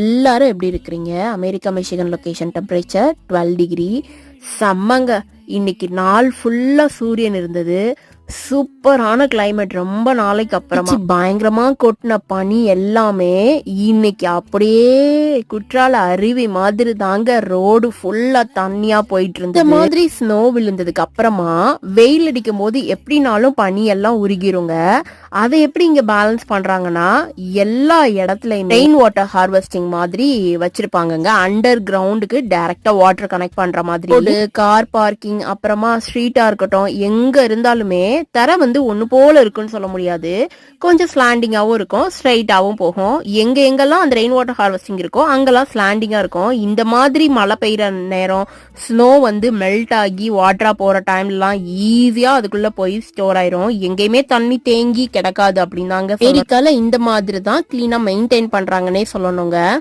எல்லாரும் எப்படி இருக்கிறீங்க? America Michigan location temperature 12 degree. செம்மங்க. இன்னைக்கு நாள் ஃபுல்லா சூரியன் இருந்தது. சூப்பரான கிளைமேட். ரொம்ப நாளைக்கு அப்புறமா பயங்கரமா கொட்டின பனி எல்லாமே இன்னைக்கு அப்படியே குற்றால அருவி மாதிரி தாங்க ரோடு ஃபுல்லா தண்ணியா போயிட்டு இருந்தது. இந்த மாதிரி ஸ்னோ விழுந்ததுக்கு அப்புறமா வெயில் அடிக்கும் போது எப்படினாலும் பனி எல்லாம் உருகிருங்க. அதை எப்படி இங்க பேலன்ஸ் பண்றாங்கன்னா எல்லா இடத்துலயுமே ரெயின் வாட்டர் ஹார்வெஸ்டிங் மாதிரி வச்சிருப்பாங்கங்க. அண்டர் கிரவுண்டுக்கு டைரக்டா வாட்டர் கனெக்ட் பண்ற மாதிரி கார் பார்க்கிங் அப்புறமா ஸ்ட்ரீட்டா இருக்கட்டும் எங்க இருந்தாலுமே தரை வந்து ஒண்ணு போல இருக்குன்னு சொல்ல முடியாது. கொஞ்சம் ஸ்லாண்டிங்காவும் இருக்கும், ஸ்ட்ரைட்டாவும் போகும். எங்கெல்லாம் அந்த ரெயின் வாட்டர் ஹார்வெஸ்டிங் இருக்கோ அங்கெல்லாம் ஸ்லாண்டிங்கா இருக்கும். இந்த மாதிரி மழை பெய்யற நேரம் ஸ்னோ வந்து மெல்ட் ஆகி வாட்டரா போற டைம்லாம் ஈஸியா அதுக்குள்ள போய் ஸ்டோர் ஆயிரும். எங்கேயுமே தண்ணி தேங்கி கிடக்காது அப்படின்னாங்க. அமெரிக்கால இந்த மாதிரி தான் கிளீனா மெயின்டைன் பண்றாங்கன்னே சொல்லணுங்க.